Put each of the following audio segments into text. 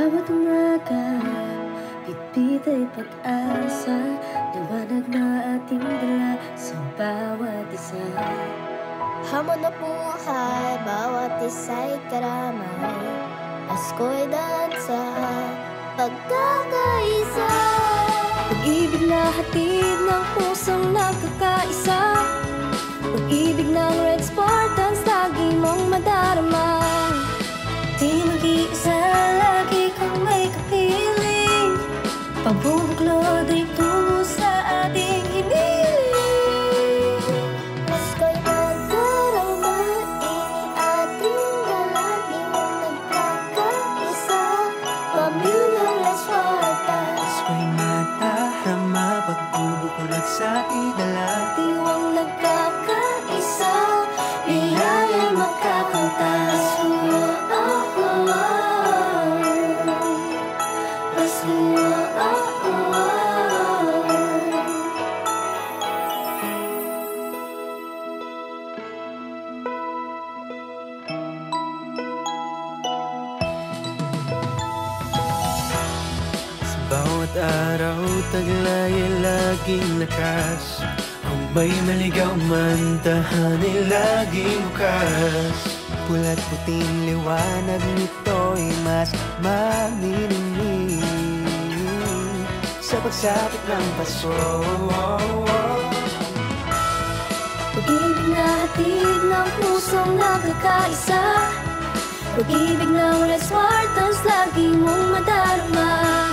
Bawat umaga, bitbit ay pag-asa, liwanag na ating dala sa bawat isa. Hamon na buhay, bawat isa'y karamay, Pasko'y dansa, pagkakaisa. Pag-ibig na hatid ng pusong nagkakaisa, pag-ibig ng Red Spartans, lagi mong madarama. Di mag-iisa, lagi kang may kapiling, pagbubuklod ay tungo sa ating hiniling. Pasko'y magdarama, ini ating dalangin mong nagkakaisa, pamilyang Red Spartans. Pasko'y madarama, pagbubuklod sa ating dalangin, Diwang nagkakaisa, biyaya'y magkakantas. bawat araw taglay ay laging lakas. Kung may maligaw man, tahana'y laging bukas. Pula't puting liwanag nito'y mas mamininig sa pagsapit ng Pasko. Pag-ibig na hatid ng pusong nagkakaisa, pag-ibig ng Red Spartans, lagi mong madarama.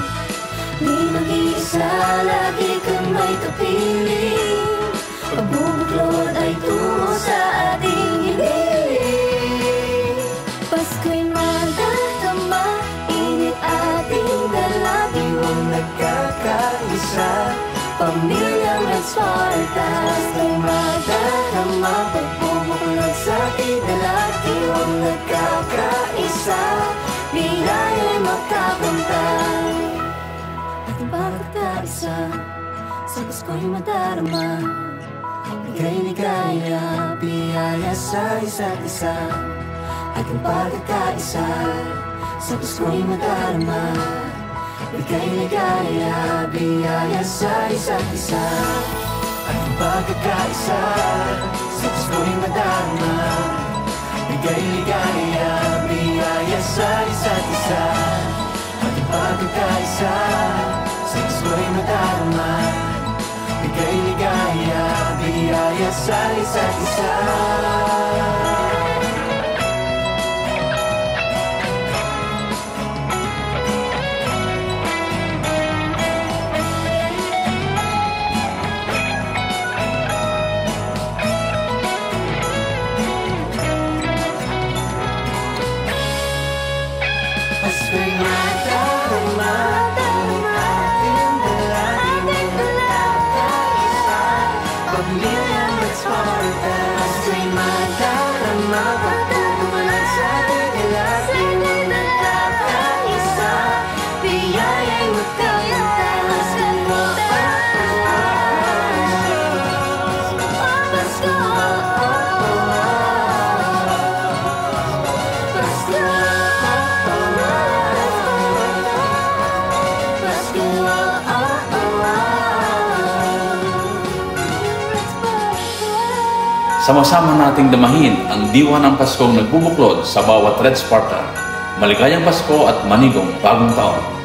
Di mag-iisa, lagi kang may kapiling, pagbubuklod ay tungo sa ating hiniling. Pasko'y madarama, init ating dala, Diwang nagkakaisa, pamilyang Red Spartans. Pasko'y madarama, pagbubuklod sa ating dala, Diwang nagkakaisa, biyaya'y magkakantay. Ating pagkakaisa, sa Pasko'y madarama, Bigay ligaya, biyaya sa isa't isa. Ating pagkakaisa, sa Pasko'y madarama, Bigay ligaya, biyaya sa isa't isa. Ating pagkakaisa, sa Pasko'y madarama, Bigay ligaya, biyaya sa isa't isa. Ating pagkakaisa, sa Pasko'y madarama, Bigay ligaya, biyaya sa isa't isa. Pasko'y madarama, ating dalangin mong nagkakaisa, pamilyang Red Spartans. Pasko'y madarama, pagbubuklod sa ating dalangin mong nagkakaisa, biyaya'y magkakantas. Pasko, Sama-sama nating damahin ang diwa ng Paskong nagbubuklod sa bawat Red Spartan. Maligayang Pasko at manigong bagong taon!